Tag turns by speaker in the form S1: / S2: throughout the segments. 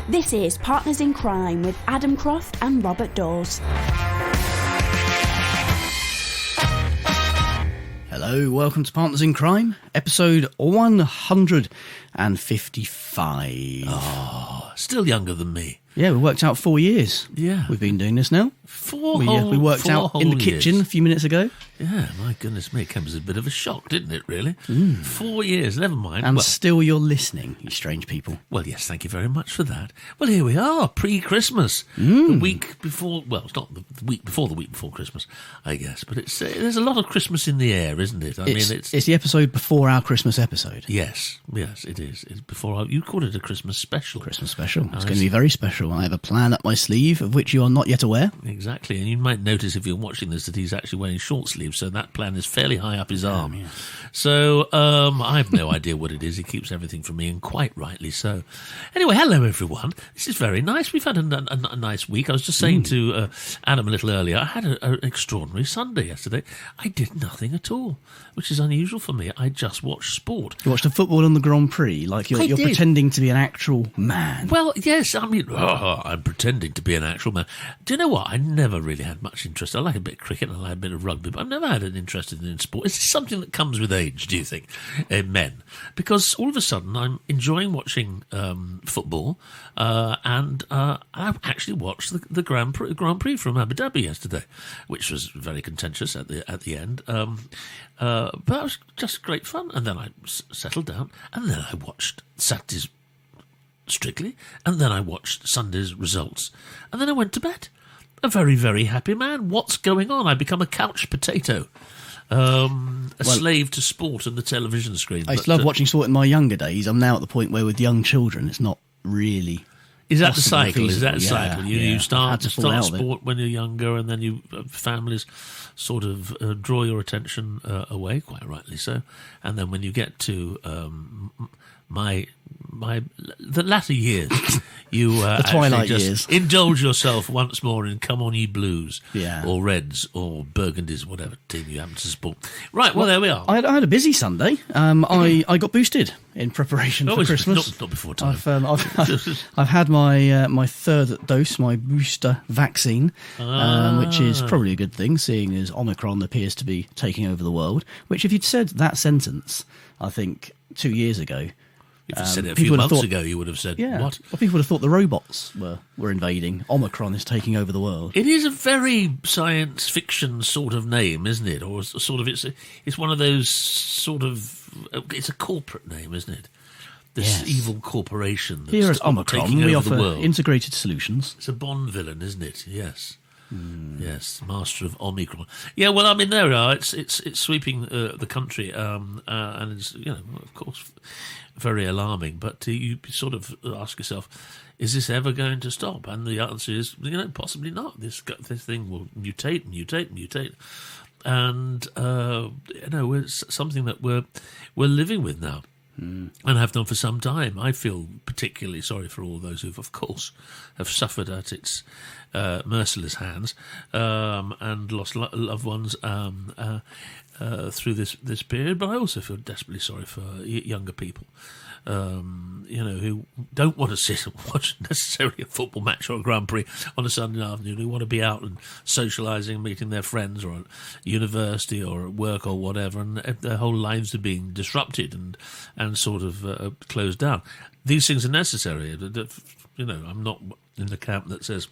S1: This is Partners in Crime with Adam Croft and Robert Daws.
S2: Hello, welcome to Partners in Crime, episode 155.
S3: Oh, still younger than me.
S2: Yeah, we worked out 4 years.
S3: Yeah.
S2: We've been doing this now. We worked out in the kitchen a few minutes ago.
S3: Yeah, my goodness me, it came as a bit of a shock, didn't it, really? 4 years, never mind.
S2: And still you're listening, you strange people.
S3: Well, yes, thank you very much for that. Well, here we are, pre-Christmas. The week before, well, it's not the week before Christmas, I guess, but it's there's a lot of Christmas in the air, isn't it?
S2: It's the episode before our Christmas episode.
S3: Yes, it is. It's before you called it a Christmas special.
S2: Christmas special. It's going to be very special. I have a plan up my sleeve of which you are not yet aware.
S3: Exactly, and you might notice if you're watching this that he's actually wearing short sleeves, so that plan is fairly high up his arm.
S2: Yeah.
S3: So I have no idea what it is. He keeps everything from me, and quite rightly so. Anyway, hello everyone. This is very nice. We've had a nice week. I was just saying to Adam a little earlier, I had an extraordinary Sunday yesterday. I did nothing at all, which is unusual for me. I just watched sport.
S2: You watched the football on the Grand Prix, like you're pretending to be an actual man.
S3: Well, yes, I mean, I'm pretending to be an actual man. Do you know what? I never really had much interest. I like a bit of cricket and I like a bit of rugby, but I've never had an interest in sport. Is this something that comes with age, do you think, men? Because all of a sudden I'm enjoying watching football, and I actually watched the Grand Prix from Abu Dhabi yesterday, which was very contentious at the end. But that was just great fun. And then I settled down, and then I watched Saturday's Strictly, and then I watched Sunday's results, and then I went to bed. A very, very happy man. What's going on? I become a couch potato, slave to sport and the television screen.
S2: I used to love watching sport in my younger days. I'm now at the point where with young children, it's not really.
S3: Is that the cycle? Is that the
S2: Yeah,
S3: cycle? You
S2: yeah.
S3: start
S2: to fall out of it.
S3: sport when you're younger, and then you families sort of draw your attention away, quite rightly so. And then when you get to the latter years, you
S2: the twilight
S3: just
S2: years,
S3: indulge yourself once more in Come On Ye Blues,
S2: Yeah.
S3: or Reds, or Burgundies, whatever team you happen to support. Right, well there we are.
S2: I had a busy Sunday. I got boosted in preparation for Christmas.
S3: Not before time.
S2: I've had my third dose, my booster vaccine, which is probably a good thing, seeing as Omicron appears to be taking over the world. Which, if you'd said that sentence, I think 2 years ago.
S3: If you said it a few months ago, you would have said,
S2: yeah.
S3: what?
S2: Well, people would have thought the robots were invading. Omicron is taking over the world.
S3: It is a very science fiction sort of name, isn't it? Or sort of, it's one of those sort of, it's a corporate name, isn't it? This evil corporation that's
S2: here at Omicron, we offer
S3: the world.
S2: integrated solutions.
S3: It's a Bond villain, isn't it? Yes. Yes, master of Omicron. Yeah, well, I mean, there we are. It's sweeping the country, and it's, of course, very alarming. But you sort of ask yourself, is this ever going to stop? And the answer is, possibly not. This thing will mutate, and it's something that we're living with now. And have done for some time. I feel particularly sorry for all those who've, of course, have suffered at its merciless hands and lost loved ones through this period. But I also feel desperately sorry for younger people, who don't want to sit and watch necessarily a football match or a Grand Prix on a Sunday afternoon, who want to be out and socialising, meeting their friends, or at university or at work or whatever, and their whole lives are being disrupted and sort of closed down. These things are necessary. I'm not in the camp that says,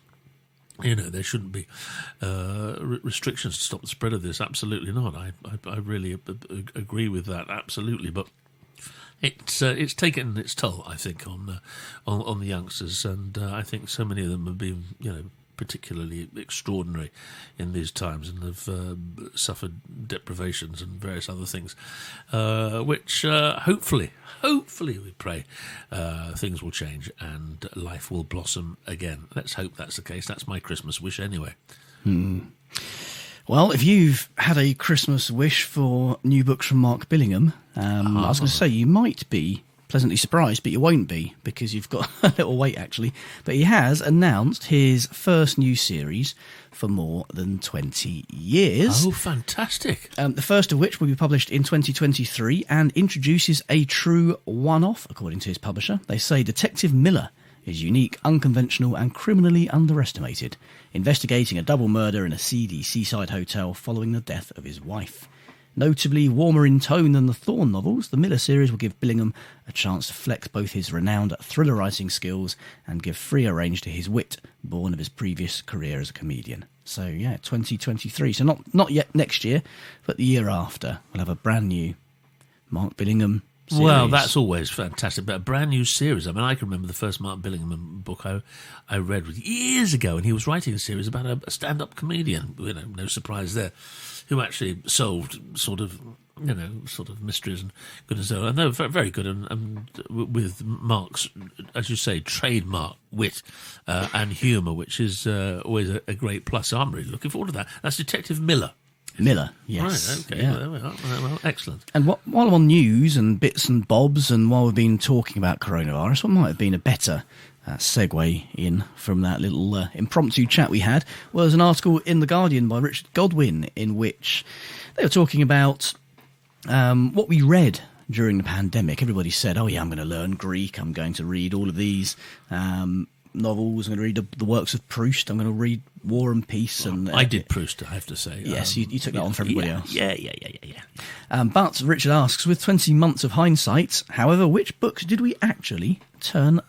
S3: there shouldn't be restrictions to stop the spread of this. Absolutely not. I really agree with that. Absolutely, but it's taken its toll, I think, on the youngsters, and I think so many of them have been, particularly extraordinary in these times, and have suffered deprivations and various other things, which hopefully we pray things will change and life will blossom again. Let's hope that's the case. That's my Christmas wish anyway.
S2: Well, if you've had a Christmas wish for new books from Mark Billingham, I was going to say you might be pleasantly surprised, but you won't be, because you've got a little wait, actually. But he has announced his first new series for more than 20 years.
S3: Oh, fantastic.
S2: The first of which will be published in 2023 and introduces a true one-off, according to his publisher. They say Detective Miller is unique, unconventional and criminally underestimated, investigating a double murder in a seedy seaside hotel following the death of his wife. Notably warmer in tone than the Thorne novels, the Miller series will give Billingham a chance to flex both his renowned thriller writing skills and give freer range to his wit, born of his previous career as a comedian. So, 2023. So not yet next year, but the year after, we'll have a brand new Mark Billingham series.
S3: Well, that's always fantastic. But a brand new series. I mean, I can remember the first Mark Billingham book I read years ago, and he was writing a series about a stand-up comedian. No surprise there, who actually solved sort of mysteries and goodness. And they were very good, and with Mark's, as you say, trademark wit and humour, which is always a great plus. So I'm really looking forward to that. That's Detective Miller.
S2: Miller, yes.
S3: Right, okay.
S2: Yeah.
S3: Well, there we are. Well, excellent.
S2: And while I'm on news and bits and bobs, and while we've been talking about coronavirus, what might have been a better segue in from that little impromptu chat we had was an article in The Guardian by Richard Godwin, in which they were talking about what we read during the pandemic. Everybody said, oh yeah, I'm going to learn Greek, I'm going to read all of these novels, I'm going to read the works of Proust, I'm going to read War and Peace. And
S3: I did Proust, I have to say.
S2: Yes, you took that on for everybody else.
S3: Yeah.
S2: But Richard asks, with 20 months of hindsight, however, which books did we actually end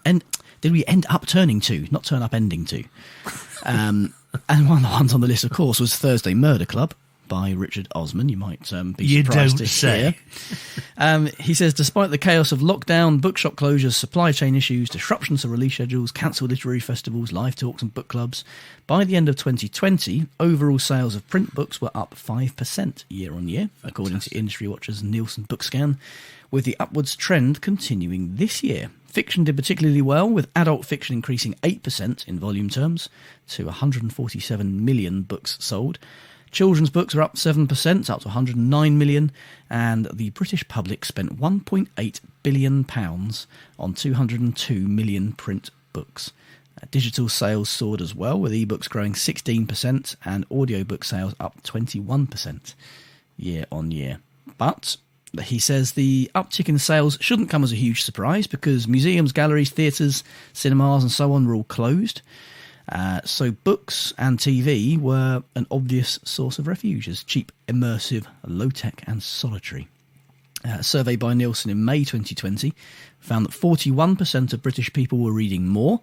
S2: up turning to, not turn up ending to? And one of the ones on the list, of course, was Thursday Murder Club by Richard Osman. You might be surprised to hear. He says, despite the chaos of lockdown, bookshop closures, supply chain issues, disruptions to release schedules, cancelled literary festivals, live talks and book clubs, by the end of 2020, overall sales of print books were up 5% year on year, according to Industry Watchers' Nielsen Bookscan, with the upwards trend continuing this year. Fiction did particularly well, with adult fiction increasing 8% in volume terms to 147 million books sold. Children's books are up 7%, up to 109 million, and the British public spent £1.8 billion on 202 million print books. Digital sales soared as well, with ebooks growing 16% and audiobook sales up 21% year on year. But he says the uptick in sales shouldn't come as a huge surprise, because museums, galleries, theatres, cinemas and so on were all closed. So books and TV were an obvious source of refuge, as cheap, immersive, low-tech and solitary. A survey by Nielsen in May 2020 found that 41% of British people were reading more.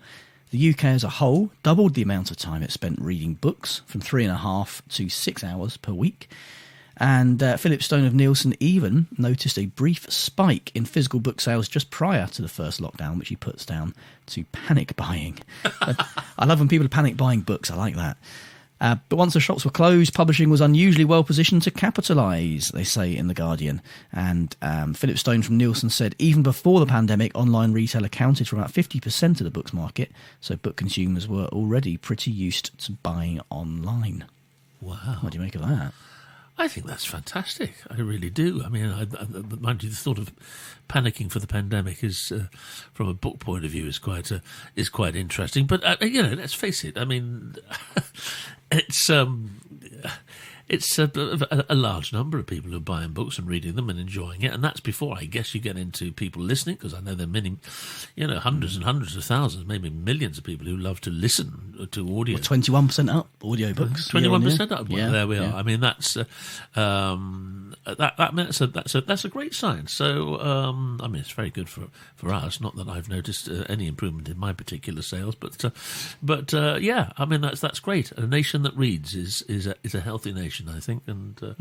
S2: The UK as a whole doubled the amount of time it spent reading books, from 3.5 to 6 hours per week. And Philip Stone of Nielsen even noticed a brief spike in physical book sales just prior to the first lockdown, which he puts down to panic buying. I love when people are panic buying books. I like that. But once the shops were closed, publishing was unusually well positioned to capitalise, they say in The Guardian. And Philip Stone from Nielsen said even before the pandemic, online retail accounted for about 50% of the books market, so book consumers were already pretty used to buying online.
S3: Wow.
S2: What do you make of that?
S3: I think that's fantastic. I really do. I mean, mind you, the thought of panicking for the pandemic is, from a book point of view, is quite interesting. But let's face it. I mean, it's a large number of people who are buying books and reading them and enjoying it, and that's before, I guess, you get into people listening, because I know there are many, hundreds and hundreds of thousands, maybe millions of people who love to listen to audio.
S2: Well, 21% up audiobooks.
S3: 21% up.
S2: Yeah,
S3: there we are.
S2: yeah.
S3: I mean, that's that's a great sign. So, I mean, it's very good for us. Not that I've noticed any improvement in my particular sales, but yeah, I mean, that's great. A nation that reads is a healthy nation, I think, and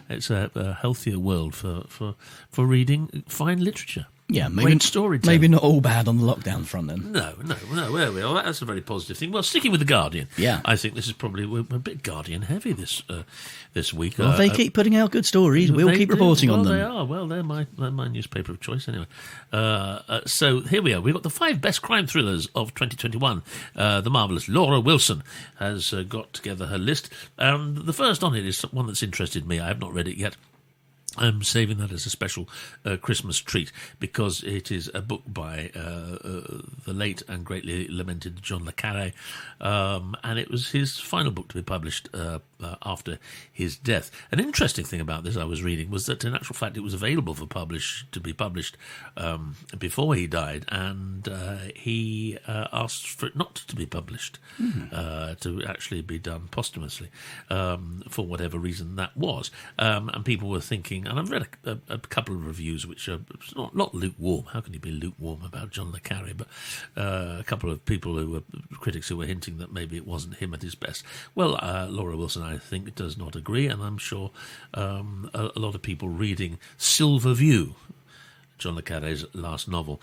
S3: it's a healthier world for reading fine literature.
S2: Yeah, maybe,
S3: great storytelling.
S2: Maybe not all bad on the lockdown front then.
S3: No, there we are. That's a very positive thing. Well, sticking with The Guardian,
S2: yeah,
S3: I think this is probably we're a bit Guardian heavy this week.
S2: Well, they keep putting out good stories. We'll keep reporting on them.
S3: They are. Well, they're my newspaper of choice anyway. So here we are. We've got the 5 best crime thrillers of 2021. The marvellous Laura Wilson has got together her list. The first on it is one that's interested me. I have not read it yet. I'm saving that as a special Christmas treat because it is a book by the late and greatly lamented John le Carre, and it was his final book to be published after his death. An interesting thing about this I was reading was that in actual fact it was available to be published before he died, and he asked for it not to be published, to actually be done posthumously, for whatever reason that was. And people were thinking, and I've read a couple of reviews which are not lukewarm. How can you be lukewarm about John le Carre? But a couple of people who were critics who were hinting that maybe it wasn't him at his best. Well, Laura Wilson, I think, does not agree, and I'm sure a lot of people reading Silver View, John le Carre's last novel.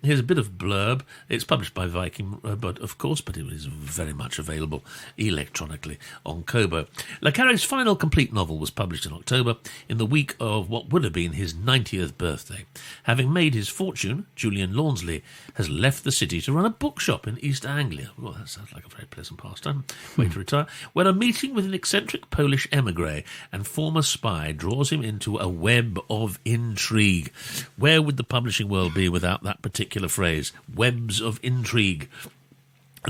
S3: Here's a bit of blurb. It's published by Viking, but it is very much available electronically on Kobo. Le Carre's final complete novel was published in October, in the week of what would have been his 90th birthday. Having made his fortune, Julian Launsley has left the city to run a bookshop in East Anglia. Well, that sounds like a very pleasant pastime. Wait to retire. When a meeting with an eccentric Polish emigre and former spy draws him into a web of intrigue. Where would the publishing world be without that particular phrase? Webs of intrigue.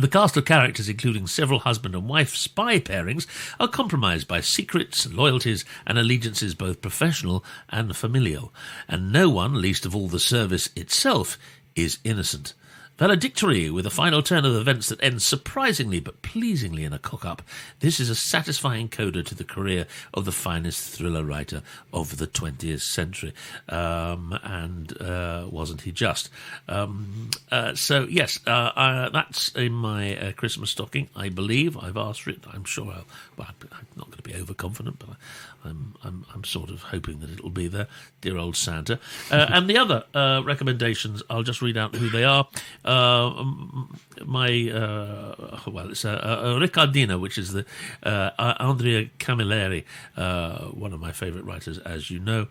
S3: The cast of characters, including several husband and wife spy pairings, are compromised by secrets, loyalties, and allegiances both professional and familial. And no one, least of all the service itself, is innocent. Valedictory, with a final turn of events that ends surprisingly but pleasingly in a cock-up, this is a satisfying coda to the career of the finest thriller writer of the 20th century. And wasn't he just? So, yes, that's in my Christmas stocking, I believe. I've asked for it. I'm sure I'm not going to be overconfident, but I'm sort of hoping that it'll be there. Dear old Santa. And the other recommendations, I'll just read out who they are. It's Riccardina, which is the Andrea Camilleri, one of my favourite writers, as you know.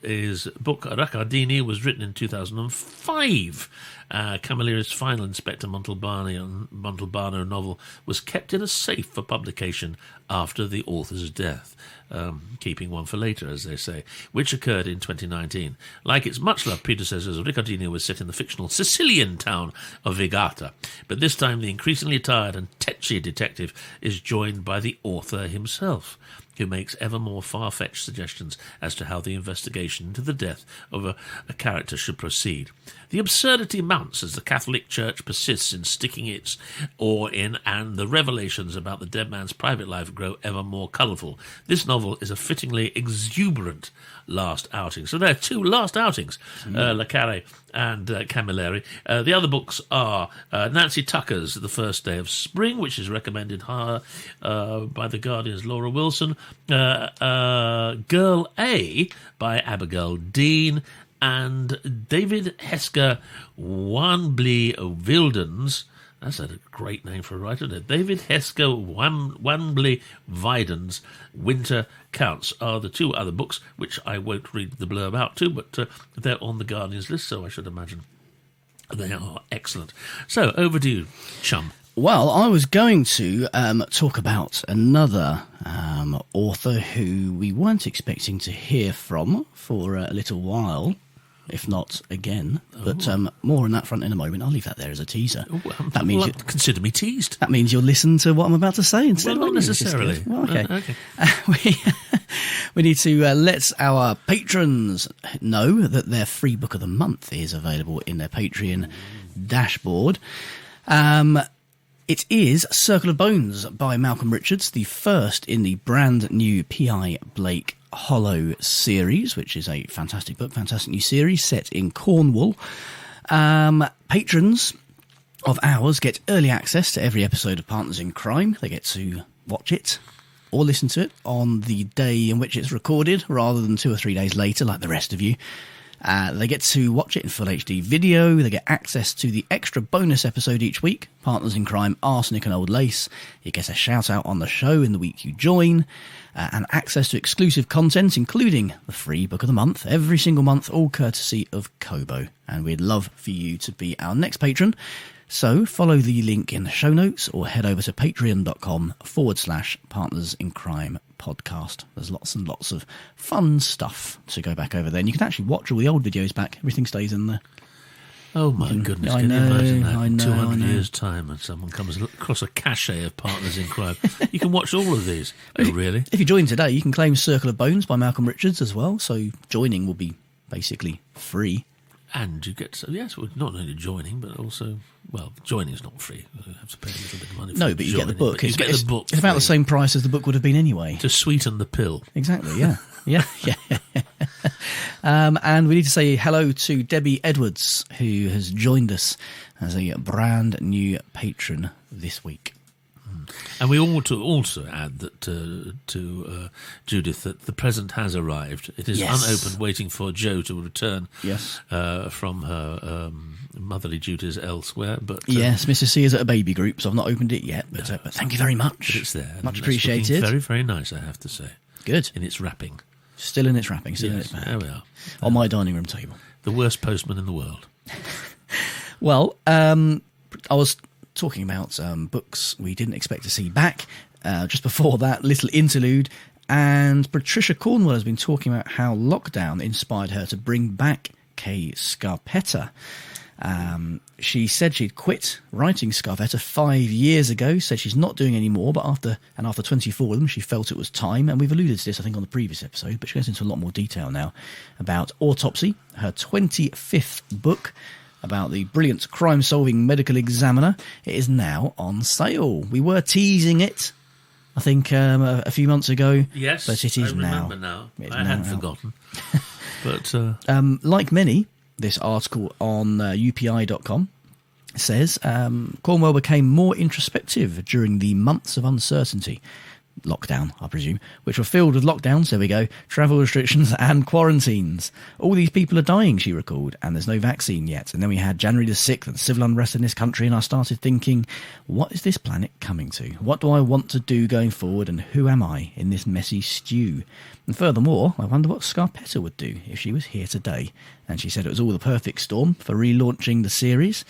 S3: His book Riccardini was written in 2005. Camilleri's final Inspector Montalbano novel was kept in a safe for publication after the author's death, keeping one for later, as they say, which occurred in 2019. Like its much-loved predecessors, Riccardini was set in the fictional Sicilian town of Vigata, but this time the increasingly tired and tetchy detective is joined by the author himself, who makes ever more far-fetched suggestions as to how the investigation into the death of a character should proceed. The absurdity mounts as the Catholic Church persists in sticking its oar in, and the revelations about the dead man's private life grow ever more colourful. This novel is a fittingly exuberant last outing. So there are two last outings, Le Carre and Camilleri. The other books are Nancy Tucker's The First Day of Spring, which is recommended by The Guardian's Laura Wilson, Girl A by Abigail Dean, and David Hesker Wanbley Wildens. That's a great name for a writer. David Hesker Wanbley Widens Winter Counts are the two other books, which I won't read the blurb out to, but they're on the Guardian's list, so I should imagine they are excellent. So, over to you, chum.
S2: Well, I was going to talk about another author who we weren't expecting to hear from for a little while, if not again. But more on that front in a moment. I'll leave that there as a teaser.
S3: That means consider me teased.
S2: That means you'll listen to what I'm about to say instead.
S3: Well, not necessarily.
S2: Well, okay. We need to let our patrons know that their free book of the month is available in their Patreon dashboard. It is Circle of Bones by Malcolm Richards, the first in the brand new P.I. Blake Hollow series, which is a fantastic book, fantastic new series set in Cornwall. Patrons of ours get early access to every episode of Partners in Crime. They get to watch it or listen to it on the day in which it's recorded, rather than 2 or 3 days later, like the rest of you. They get to watch it in full HD video. They get access to the extra bonus episode each week, Partners in Crime, Arsenic and Old Lace. You get a shout out on the show in the week you join, and access to exclusive content, including the free book of the month, every single month, all courtesy of Kobo. And we'd love for you to be our next patron. So follow the link in the show notes or head over to patreon.com/Partners in Crime podcast. There's lots and lots of fun stuff to go back over there. And you can actually watch all the old videos back. Everything stays in there.
S3: Oh, my goodness. Can you imagine that in 200 years' time and someone comes across a cache of Partners in Crime? You can watch all of these. Oh, really?
S2: If you join today, you can claim Circle of Bones by Malcolm Richards as well. So joining will be basically free.
S3: And you get, yes, well, not only joining, but also, well, joining is not free. You have to pay a little bit of money for
S2: No, but you get the book.
S3: You get the book.
S2: It's about the same price as the book would have been anyway.
S3: To sweeten the pill.
S2: Exactly, yeah. Yeah. And we need to say hello to Debbie Edwards, who has joined us as a brand new patron this week.
S3: And we ought to also add that to Judith that the present has arrived. It is unopened, waiting for Jo to return from her motherly duties elsewhere. But
S2: yes, Mrs. C is at a baby group, so I've not opened it yet. But thank you very much.
S3: But it's there.
S2: Much appreciated.
S3: Very, very nice, I have to say.
S2: Good.
S3: In its wrapping.
S2: Still in its wrapping, still in its bag.
S3: There we are.
S2: On my dining room table.
S3: The worst postman in the world.
S2: Well, I was talking about books we didn't expect to see back. Just before that, little interlude. And Patricia Cornwell has been talking about how lockdown inspired her to bring back Kay Scarpetta. She said she'd quit writing Scarpetta 5 years ago, said she's not doing any more, but after 24 of them, she felt it was time. And we've alluded to this, I think, on the previous episode, but she goes into a lot more detail now about Autopsy, her 25th book about the brilliant crime-solving medical examiner. It is now on sale. We were teasing it, I think, a few months ago.
S3: Yes,
S2: but it is now.
S3: I remember now. I had forgotten. But
S2: like many, this article on UPI.com says Cornwell became more introspective during the months of uncertainty. Lockdown, I presume, which were filled with lockdowns, there we go, travel restrictions and quarantines. All these people are dying, she recalled, and there's no vaccine yet. And then we had January the 6th and civil unrest in this country, and I started thinking, what is this planet coming to? What do I want to do going forward, and who am I in this messy stew? And furthermore, I wonder what Scarpetta would do if she was here today. And she said it was all the perfect storm for relaunching the series,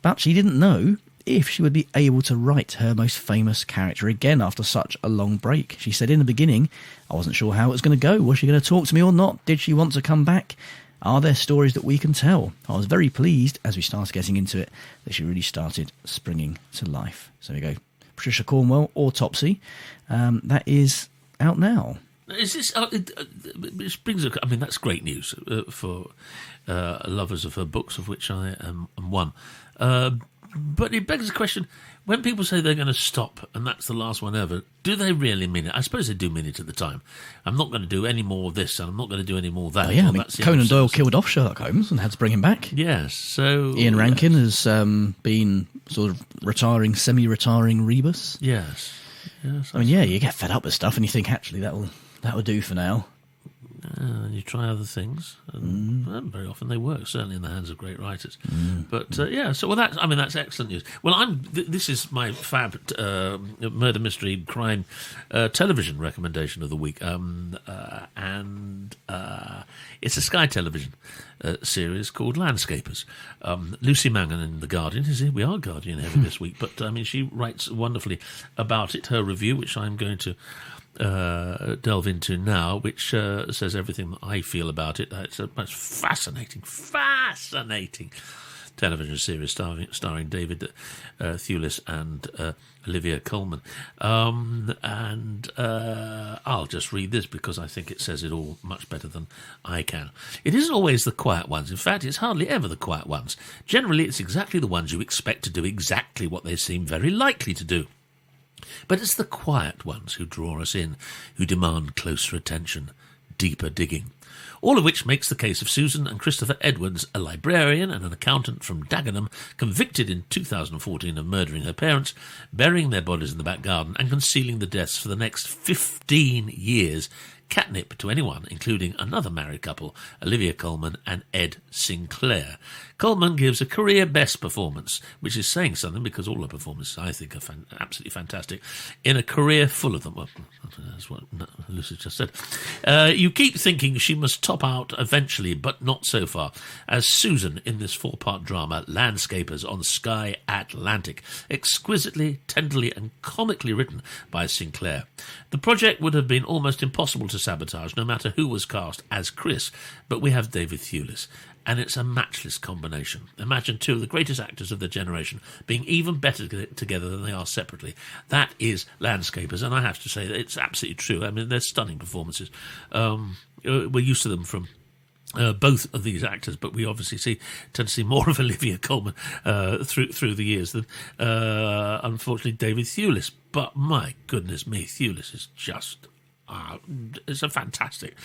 S2: but she didn't know if she would be able to write her most famous character again after such a long break. She said in the beginning, I wasn't sure how it was going to go. Was she going to talk to me or not? Did she want to come back? Are there stories that we can tell? I was very pleased, as we started getting into it, that she really started springing to life. So there we go. Patricia Cornwell, Autopsy. That is out now.
S3: Is this? Which brings. I mean, that's great news for lovers of her books, of which I am one. But it begs the question: when people say they're going to stop and that's the last one ever, do they really mean it? I suppose they do mean it at the time. I'm not going to do any more of this, and I'm not going to do any more of that.
S2: Oh, yeah, I mean, Conan Doyle killed off Sherlock Holmes and had to bring him back.
S3: Yes, so
S2: Ian Rankin has been sort of retiring, semi-retiring Rebus.
S3: Yes.
S2: I mean, yeah, you get fed up with stuff and you think, actually, that'll do for now.
S3: And you try other things, and very often they work. Certainly in the hands of great writers. But so that's excellent news. Well, this is my fab murder mystery crime television recommendation of the week, and it's a Sky Television series called Landscapers. Lucy Mangan in The Guardian is here. We are Guardian heavy this week, but I mean, she writes wonderfully about it. Her review, which I'm going to delve into now, which says everything that I feel about it. It's a most fascinating television series starring David Thewlis and Olivia Colman. And I'll just read this because I think it says it all much better than I can. It isn't always the quiet ones. In fact, it's hardly ever the quiet ones. Generally, it's exactly the ones you expect to do exactly what they seem very likely to do. But it's the quiet ones who draw us in, who demand closer attention, deeper digging. All of which makes the case of Susan and Christopher Edwards, a librarian and an accountant from Dagenham, convicted in 2014 of murdering her parents, burying their bodies in the back garden and concealing the deaths for the next 15 years, catnip to anyone, including another married couple, Olivia Colman and Ed Sinclair. Colman gives a career best performance, which is saying something because all her performances, I think, are absolutely fantastic, in a career full of them. Well, that's what Lucy just said. You keep thinking she must top out eventually, but not so far, as Susan in this 4-part drama, Landscapers, on Sky Atlantic, exquisitely, tenderly and comically written by Sinclair. The project would have been almost impossible to sabotage, no matter who was cast as Chris, but we have David Thewlis, and it's a matchless combination. Imagine two of the greatest actors of their generation being even better together than they are separately. That is Landscapers, and I have to say that it's absolutely true. I mean, they're stunning performances. We're used to them from both of these actors, but we obviously tend to see more of Olivia Colman through the years than, unfortunately, David Thewlis. But my goodness me, Thewlis is just... it's a fantastic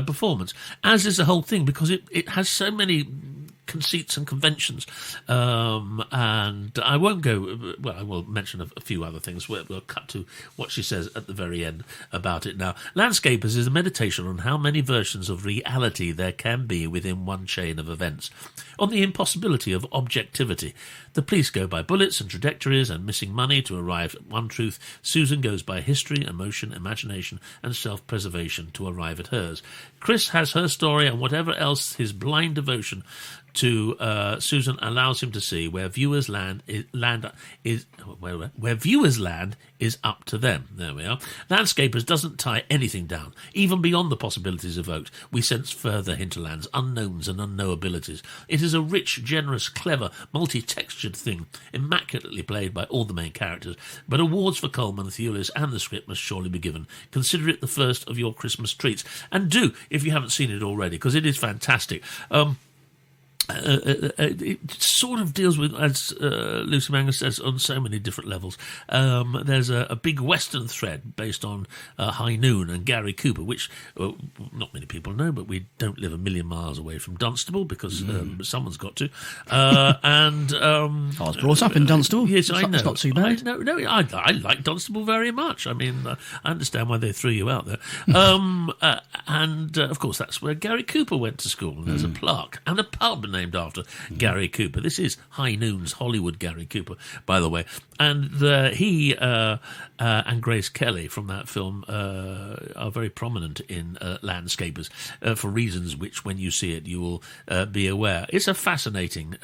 S3: performance, as is the whole thing, because it has so many conceits and conventions, and I won't go... Well, I will mention a few other things. We'll cut to what she says at the very end about it now. Landscapers is a meditation on how many versions of reality there can be within one chain of events, on the impossibility of objectivity. The police go by bullets and trajectories and missing money to arrive at one truth. Susan goes by history, emotion, imagination and self-preservation to arrive at hers. Chris has her story, and whatever else his blind devotion to Susan allows him to see, where viewers land is up to them. There we are. Landscapers doesn't tie anything down, even beyond the possibilities evoked. We sense further hinterlands, unknowns and unknowabilities. It is a rich, generous, clever, multi-textured thing, immaculately played by all the main characters. But awards for Colman, Thewlis and the script must surely be given. Consider it the first of your Christmas treats, and do, if you haven't seen it already, because it is fantastic. It sort of deals with, as Lucy Mangus says, on so many different levels. There's a big Western thread based on High Noon and Gary Cooper, which not many people know, but we don't live a million miles away from Dunstable, because someone's got to. And
S2: I was brought up in Dunstable.
S3: Yes, I know.
S2: It's not too bad.
S3: I like Dunstable very much. I mean, I understand why they threw you out there. And of course, that's where Gary Cooper went to school. And there's a plaque and a pub named after Gary Cooper. This is High Noon's Hollywood Gary Cooper, by the way. And he and Grace Kelly from that film are very prominent in Landscapers for reasons which, when you see it, you will be aware. It's a fascinating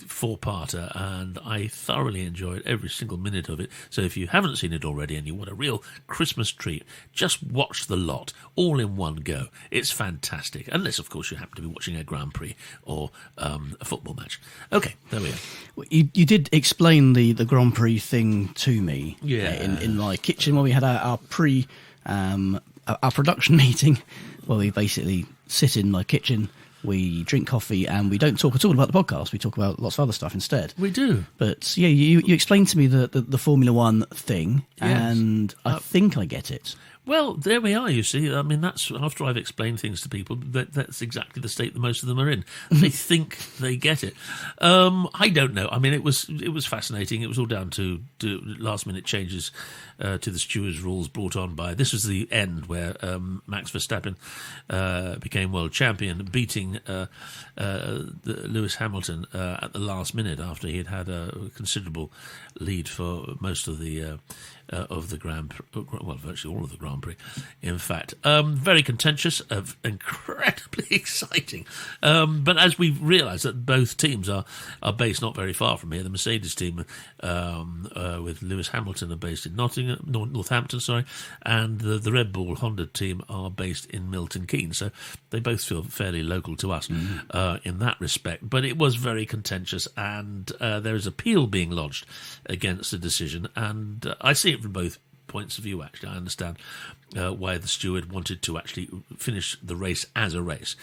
S3: four-parter, and I thoroughly enjoyed every single minute of it. So if you haven't seen it already and you want a real Christmas treat, just watch the lot all in one go. It's fantastic, unless of course you happen to be watching a Grand Prix or a football match. Okay, there we are.
S2: Well, you did explain the Grand Prix thing to me, in my kitchen when we had our production meeting, where we basically sit in my kitchen. We drink coffee and we don't talk at all about the podcast. We talk about lots of other stuff instead.
S3: We do.
S2: But yeah, you explained to me the Formula One thing,
S3: Yes.
S2: And I think I get it.
S3: Well, there we are, you see. I mean, that's after I've explained things to people, that's exactly the state that most of them are in. They think they get it. I don't know. I mean, it was fascinating. It was all down to last-minute changes to the stewards' rules brought on by... This was the end where Max Verstappen became world champion, beating Lewis Hamilton at the last minute after he had a considerable lead for most of the Grand Prix, well, virtually all of the Grand Prix, in fact. Very contentious, incredibly exciting. But as we've realised that both teams are based not very far from here, the Mercedes team with Lewis Hamilton are based in Northampton, and the Red Bull Honda team are based in Milton Keynes. So they both feel fairly local to us in that respect. But it was very contentious, and there is appeal being lodged against the decision, and I see it from both points of view, actually. I understand why the steward wanted to actually finish the race as a race,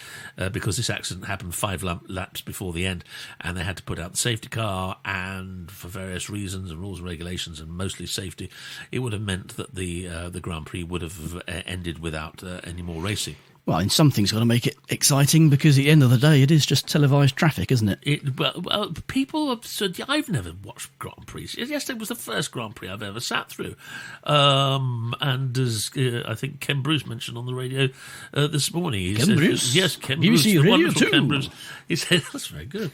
S3: because this accident happened 5 laps before the end, and they had to put out the safety car, and for various reasons and rules and regulations, and mostly safety, it would have meant that the Grand Prix would have ended without any more racing.
S2: Well, and something's got to make it exciting, because at the end of the day, it is just televised traffic, isn't it?
S3: Well, people have said, I've never watched Grand Prix. Yesterday was the first Grand Prix I've ever sat through. And as I think Ken Bruce mentioned on the radio this morning.
S2: Ken Bruce?
S3: Yes, Ken
S2: BBC
S3: Bruce. The
S2: Radio
S3: wonderful
S2: 2.
S3: Ken Bruce. He said, that's very good.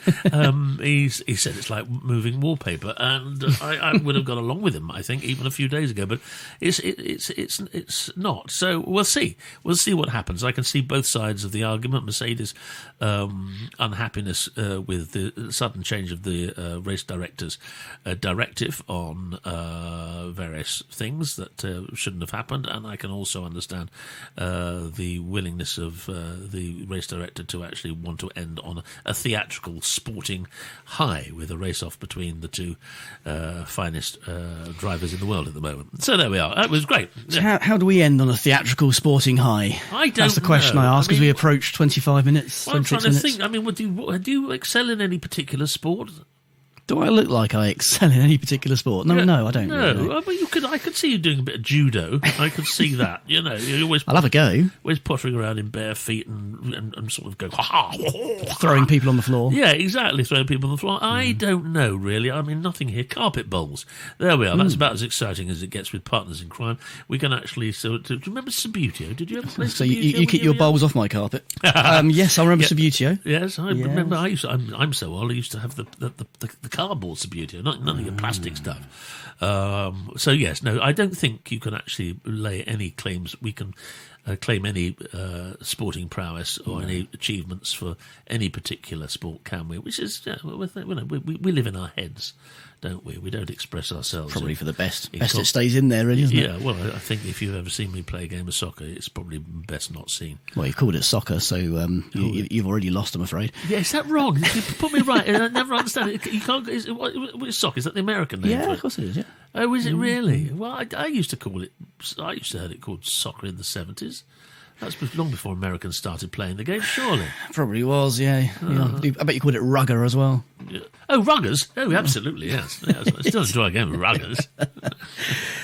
S3: He said it's like moving wallpaper. And I would have got along with him, I think, even a few days ago. But it's not. So we'll see. We'll see what happens. I can see both sides of the argument. Mercedes' unhappiness with the sudden change of the race director's directive on various things that shouldn't have happened, and I can also understand the willingness of the race director to actually want to end on a theatrical sporting high with a race-off between the two finest drivers in the world at the moment. So there we are. That was great.
S2: So how do we end on a theatrical sporting high? That's the question I ask as we approach 25 minutes,
S3: well,
S2: 26
S3: I'm trying
S2: minutes.
S3: to think. I mean, do you excel in any particular sport?
S2: Do I look like I excel in any particular sport? No, I don't.
S3: No,
S2: really.
S3: well, I could see you doing a bit of judo. I could see that. You know, you always
S2: I'll have a go.
S3: Always pottering around in bare feet and sort of go ha ha,
S2: Throwing people on the floor.
S3: Yeah, exactly. Throwing people on the floor. I don't know really. I mean, nothing here. Carpet bowls. There we are. That's about as exciting as it gets with Partners in Crime. We can actually. Do you remember Subutio? Did you ever play?
S2: So
S3: Subutio
S2: you keep your bowls off my carpet. Yes, I remember Subutio.
S3: Yes, I remember. I'm so old. I used to have the cardboard Subutio. None of your plastic stuff. So yes, no, I don't think you can actually lay any claims. We can claim any sporting prowess or any achievements for any particular sport, can we? Which is, we live in our heads, don't we? We don't express ourselves.
S2: Probably for the best. Best it stays in there, really, isn't it?
S3: Yeah, well, I think if you've ever seen me play a game of soccer, it's probably best not seen.
S2: Well, you've called it soccer, so you've already lost, I'm afraid.
S3: Yeah, is that wrong? You put me right. I never understand it. You can't. What is soccer? Is that the American name?
S2: Yeah,
S3: for
S2: of course it is. Yeah.
S3: Oh, is it really? Well, I used to call it. I used to heard it called soccer in the 70s. That's long before Americans started playing the game, surely.
S2: Probably was, yeah. I bet you called it rugger as well.
S3: Yeah. Oh, ruggers? Oh, absolutely, yes. I still enjoy a game of ruggers.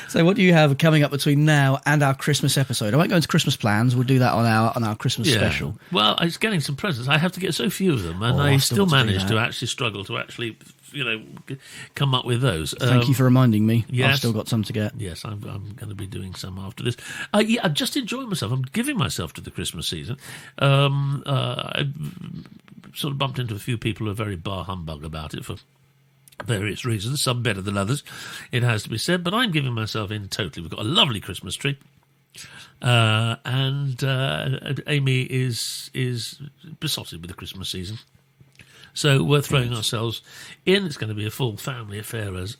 S2: So what do you have coming up between now and our Christmas episode? I won't go into Christmas plans. We'll do that on our Christmas special.
S3: Well, I was getting some presents. I have to get so few of them, and I still manage to actually struggle to actually, come up with those.
S2: Thank you for reminding me.
S3: Yes.
S2: I've still got some to get.
S3: Yes, I'm going to be doing some after this. I'm just enjoying myself. I'm giving myself to the Christmas season. I sort of bumped into a few people who are very bar humbug about it for various reasons, some better than others, it has to be said, but I'm giving myself in totally. We've got a lovely Christmas tree. And Amy is besotted with the Christmas season. So we're throwing ourselves in. It's going to be a full family affair as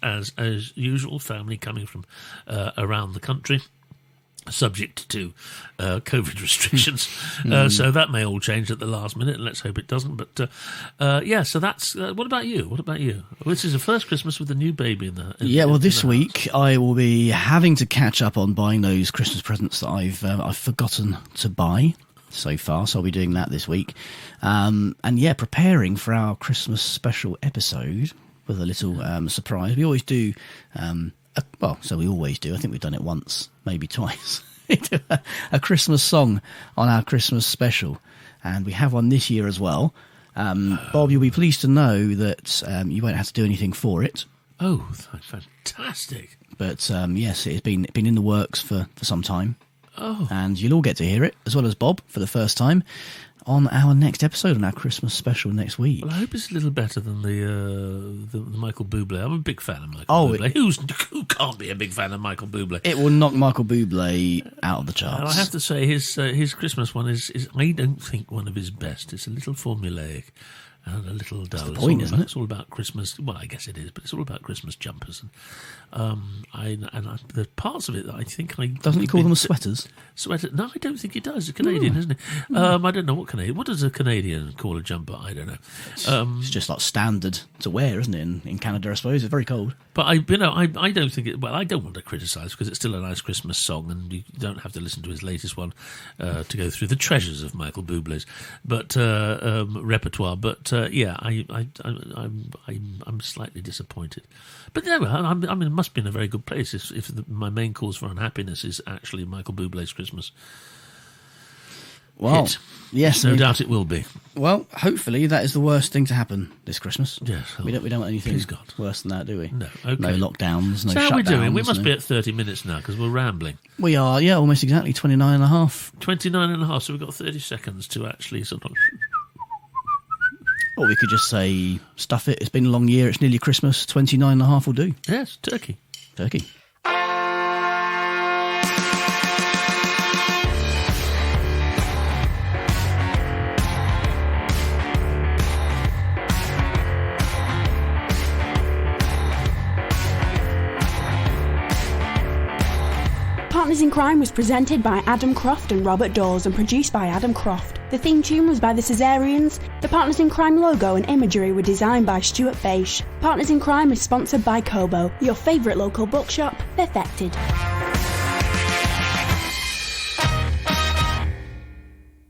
S3: usual, family coming from around the country, subject to COVID restrictions. So that may all change at the last minute, and let's hope it doesn't. But so that's... what about you? What about you? This is the first Christmas with a new baby in the
S2: this week I will be having to catch up on buying those Christmas presents that I've forgotten to buy so far, so I'll be doing that this week. Preparing for our Christmas special episode with a little surprise. We always do... we always do. I think we've done it once, maybe twice. We do a Christmas song on our Christmas special, and we have one this year as well. Bob, you'll be pleased to know that you won't have to do anything for it.
S3: Oh, fantastic!
S2: But yes, it's been in the works for some time.
S3: Oh,
S2: and you'll all get to hear it, as well as Bob, for the first time on our next episode, on our Christmas special next week.
S3: Well, I hope it's a little better than the Michael Bublé. I'm a big fan of Michael Bublé. Who can't be a big fan of Michael Bublé?
S2: It will knock Michael Bublé out of the charts.
S3: And I have to say, his Christmas one is I don't think one of his best. It's a little formulaic and a little dull.
S2: That's the point, isn't it?
S3: It's all about Christmas. Well, I guess it is, but it's all about Christmas jumpers. And the parts of it that I think
S2: doesn't he call them sweaters?
S3: Sweater? No, I don't think he does. He's a Canadian, isn't he? I don't know what does a Canadian call a jumper? I don't know.
S2: It's just like standard to wear, isn't it? In Canada, I suppose it's very cold.
S3: But I don't think it. Well, I don't want to criticise because it's still a nice Christmas song, and you don't have to listen to his latest one to go through the treasures of Michael Bublé's repertoire. But I'm slightly disappointed. But no, I mean, it must be in a very good place if my main cause for unhappiness is actually Michael Bublé's Christmas.
S2: Well,
S3: hit.
S2: yes,
S3: No doubt it will be.
S2: Well, hopefully that is the worst thing to happen this Christmas.
S3: Yes.
S2: We don't want anything
S3: Please God.
S2: worse than that, do we?
S3: No, okay.
S2: No lockdowns, no
S3: So
S2: shutdowns.
S3: how are we doing? We must
S2: no-
S3: be at 30 minutes now because we're rambling.
S2: We are, yeah, almost exactly 29 and a half.
S3: 29 and a half, so we've got 30 seconds to actually sort of...
S2: Or we could just say, stuff it, it's been a long year, it's nearly Christmas, 29 and a half will do.
S3: Yes, turkey.
S2: Turkey.
S1: Partners in Crime was presented by Adam Croft and Robert Daws and produced by Adam Croft. The theme tune was by the Caesareans. The Partners in Crime logo and imagery were designed by Stuart Faish. Partners in Crime is sponsored by Kobo, your favourite local bookshop, perfected.